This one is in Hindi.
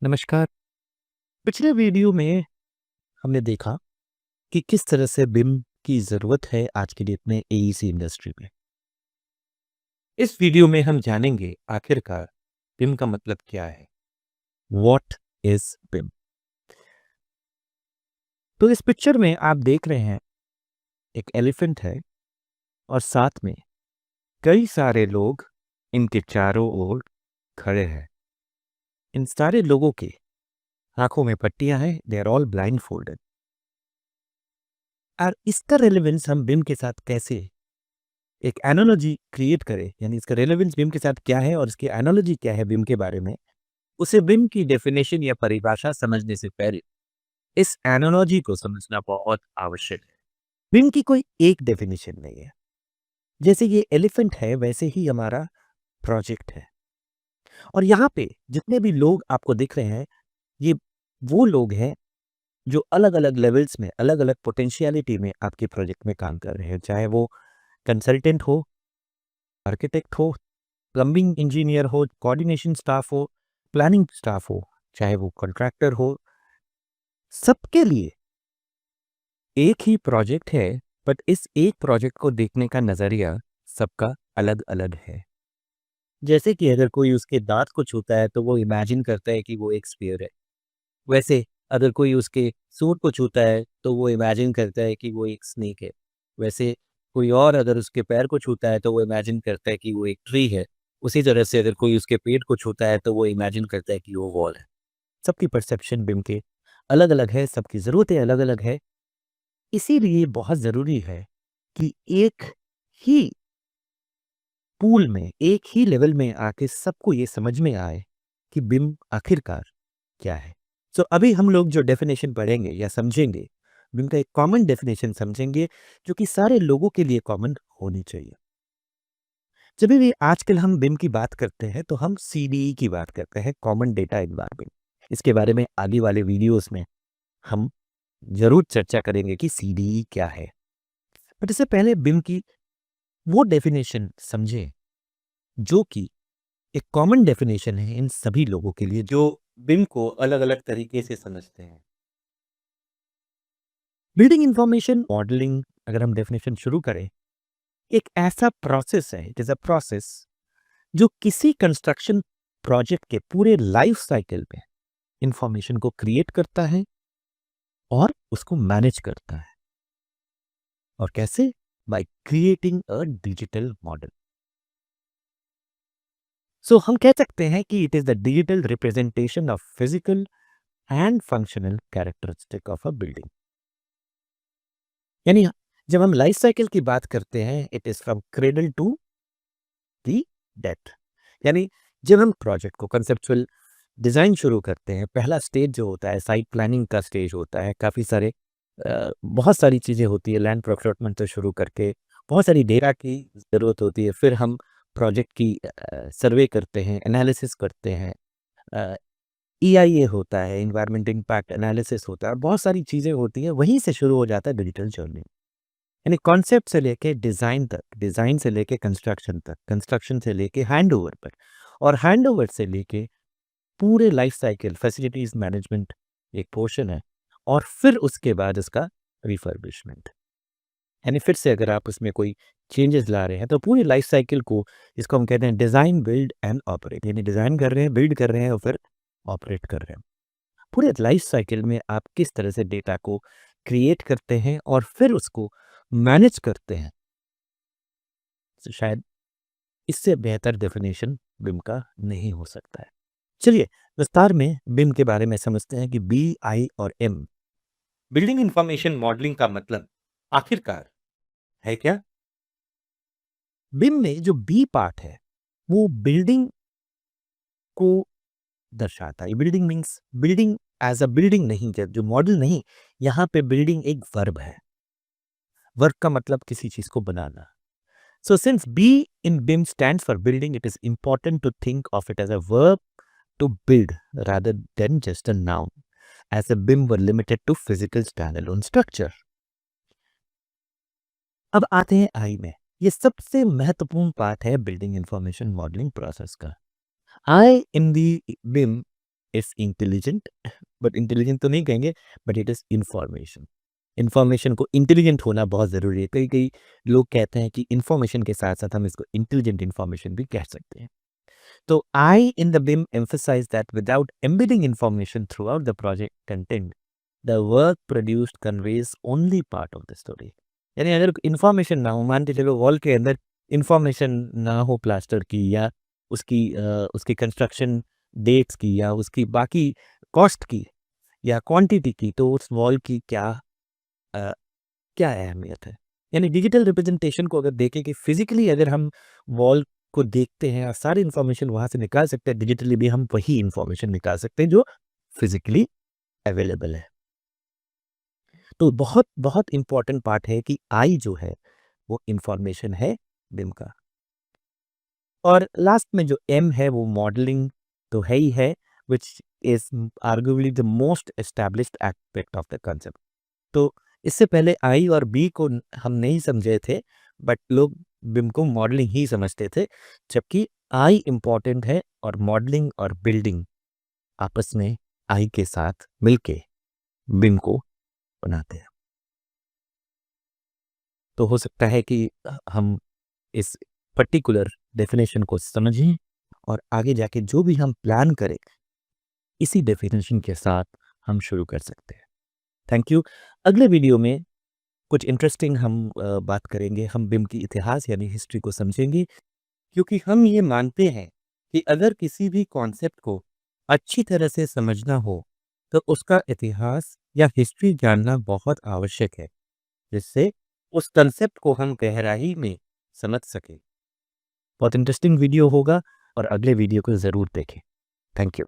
नमस्कार। पिछले वीडियो में हमने देखा कि किस तरह से बिम की ज़रूरत है आज की डेट में एईसी इंडस्ट्री में। इस वीडियो में हम जानेंगे आखिरकार बिम का मतलब क्या है। व्हाट इज बिम? तो इस पिक्चर में आप देख रहे हैं एक एलिफेंट है और साथ में कई सारे लोग इनके चारों ओर खड़े हैं। इन सारे लोगों के आंखों में पट्टियां हैं। They are all blindfolded. और इसका रेलेवेंस हम बिम के साथ कैसे एक एनालॉजी क्रिएट करे, यानी इसका रेलेवेंस बिम के साथ क्या है और इसकी एनालॉजी क्या है बिम के बारे में, उसे बिम की डेफिनेशन या परिभाषा समझने से पहले इस एनालॉजी को समझना बहुत आवश्यक है। बिम की कोई एक डेफिनेशन नहीं है। जैसे ये एलिफेंट है वैसे ही हमारा प्रोजेक्ट है। और यहाँ पे जितने भी लोग आपको दिख रहे हैं, ये वो लोग हैं जो अलग अलग लेवल्स में, अलग अलग पोटेंशियलिटी में आपके प्रोजेक्ट में काम कर रहे हैं। चाहे वो कंसल्टेंट हो, आर्किटेक्ट हो, प्लम्बिंग इंजीनियर हो, कोऑर्डिनेशन स्टाफ हो, प्लानिंग स्टाफ हो, चाहे वो कॉन्ट्रैक्टर हो, सबके लिए एक ही प्रोजेक्ट है। बट इस एक प्रोजेक्ट को देखने का नजरिया सबका अलग अलग है। जैसे कि अगर कोई उसके दांत को छूता है तो वो इमेजिन करता है कि वो एक स्फीयर है। वैसे अगर कोई उसके सूंड को छूता है तो वो इमेजिन करता है कि वो एक स्नेक है। वैसे कोई और अगर उसके पैर को छूता है तो वो इमेजिन करता है कि वो एक ट्री है। उसी तरह से अगर कोई उसके पेट को छूता है तो वो इमेजिन करता है कि वो वॉल है। सबकी परसेप्शन बिम के अलग अलग है, सबकी ज़रूरतें अलग अलग है। इसीलिए बहुत ज़रूरी है कि एक ही पूल में, एक ही लेवल में आके सबको ये समझ में आए कि बिम आखिरकार क्या है। सो अभी हम लोग जो डेफिनेशन पढ़ेंगे या समझेंगे, बिम का एक कॉमन डेफिनेशन समझेंगे जो कि सारे लोगों के लिए कॉमन होनी चाहिए। जब भी आजकल हम बिम की बात करते हैं तो हम सीडीई की बात करते हैं, कॉमन डेटा एनवायरनमेंट। इसके बारे में आगे वाले वीडियोस में हम जरूर चर्चा करेंगे कि सीडीई क्या है। बट इससे पहले बिम की वो डेफिनेशन समझें जो कि एक कॉमन डेफिनेशन है इन सभी लोगों के लिए जो बिम को अलग अलग तरीके से समझते हैं। बिल्डिंग इंफॉर्मेशन मॉडलिंग, अगर हम डेफिनेशन शुरू करें, एक ऐसा प्रोसेस है, इट इज अ प्रोसेस जो किसी कंस्ट्रक्शन प्रोजेक्ट के पूरे लाइफ साइकिल में इंफॉर्मेशन को क्रिएट करता है और उसको मैनेज करता है। और कैसे? By creating a digital model. So हम कह सकते हैं कि it is the digital representation of physical and functional characteristic of a building. यानी जब हम लाइफ साइकिल की बात करते हैं, it is from cradle to the death. यानी जब हम प्रोजेक्ट को कंसेप्चुअल डिज़ाइन शुरू करते हैं, पहला स्टेज जो होता है साइट प्लानिंग का स्टेज होता है। काफ़ी सारे बहुत सारी चीज़ें होती है, लैंड प्रोक्योरमेंट से शुरू करके बहुत सारी डेटा की ज़रूरत होती है। फिर हम प्रोजेक्ट की सर्वे करते हैं, एनालिसिस करते हैं, ईआईए होता है, इन्वायरमेंट इम्पैक्ट एनालिसिस होता है, और बहुत सारी चीज़ें होती हैं। वहीं से शुरू हो जाता है डिजिटल जर्नी। यानी कॉन्सेप्ट से लेके डिज़ाइन तक, डिज़ाइन से लेके कंस्ट्रक्शन तक, कंस्ट्रक्शन से लेके हैंडओवर पर, और हैंडओवर से लेके पूरे लाइफ साइकिल फैसिलिटीज मैनेजमेंट एक पोर्शन है। और फिर उसके बाद इसका रिफर्बिशमेंट, यानी फिर से अगर आप उसमें कोई चेंजेस ला रहे हैं तो पूरी लाइफ साइकिल को, इसको हम कहते हैं डिज़ाइन बिल्ड एंड ऑपरेट। यानी डिज़ाइन कर रहे हैं, बिल्ड कर रहे हैं और फिर ऑपरेट कर रहे हैं। पूरे लाइफ साइकिल में आप किस तरह से डेटा को क्रिएट करते हैं और फिर उसको मैनेज करते हैं, तो शायद इससे बेहतर डेफिनेशन बिम का नहीं हो सकता है। चलिए विस्तार में बिम के बारे में समझते हैं कि बी, आई और एम, बिल्डिंग इंफॉर्मेशन मॉडलिंग का मतलब आखिरकार है क्या। बिम में जो बी पार्ट है वो बिल्डिंग को दर्शाता है। Building means building as a building नहीं, जो मॉडल नहीं। यहाँ पे बिल्डिंग एक वर्ब है। वर्ब का मतलब किसी चीज को बनाना। So since B in BIM stands for building, it is important to think of it as a verb to build rather than just a noun, as a BIM were limited to physical standalone structure. अब आते हैं आई में। ये सबसे महत्वपूर्ण पार्ट है बिल्डिंग इंफॉर्मेशन मॉडलिंग प्रोसेस का। आई इन दी BIM is intelligent, but intelligent तो नहीं कहेंगे, but it is information. Information को इंटेलिजेंट होना बहुत ज़रूरी है। कई कई लोग कहते हैं कि इंफॉर्मेशन के साथ साथ हम इसको इंटेलिजेंट इंफॉर्मेशन भी कह सकते हैं। So I in the BIM emphasize that without embedding information throughout the project content, the work produced conveys only part of the story. यानी अगर इंफॉर्मेशन ना हो, मान के चलो वॉल के अंदर इंफॉर्मेशन ना हो प्लास्टर की, या उसकी कंस्ट्रक्शन डेट्स की, या उसकी बाकी कॉस्ट की, या क्वांटिटी की, तो उस वॉल की अ, क्या अहमियत है। यानी डिजिटल रिप्रेजेंटेशन को अगर देखें कि फिजिकली अगर हम वॉल को देखते हैं और सारी इंफॉर्मेशन वहाँ से निकाल सकते हैं, डिजिटली भी हम वही इंफॉर्मेशन निकाल सकते हैं जो फिजिकली अवेलेबल है। तो बहुत बहुत इंपॉर्टेंट पार्ट है कि आई जो है वो इंफॉर्मेशन है बिम का। और लास्ट में जो एम है वो मॉडलिंग तो है ही है, which is arguably the most established aspect of the concept. तो इससे पहले आई और बी को हम नहीं समझे थे, बट लोग बिम को मॉडलिंग ही समझते थे, जबकि आई इम्पॉर्टेंट है और मॉडलिंग और बिल्डिंग आपस में आई के साथ मिलके बिम को बनाते हैं। तो हो सकता है कि हम इस पर्टिकुलर डेफिनेशन को समझें और आगे जाके जो भी हम प्लान करें इसी डेफिनेशन के साथ हम शुरू कर सकते हैं। Thank you. अगले वीडियो में कुछ इंटरेस्टिंग हम बात करेंगे, हम बिम की इतिहास यानी हिस्ट्री को समझेंगे, क्योंकि हम ये मानते हैं कि अगर किसी भी कॉन्सेप्ट को अच्छी तरह से समझना हो तो उसका इतिहास या हिस्ट्री जानना बहुत आवश्यक है, जिससे उस कंसेप्ट को हम गहराई में समझ सकें। बहुत इंटरेस्टिंग वीडियो होगा और अगले वीडियो को ज़रूर देखें। Thank you.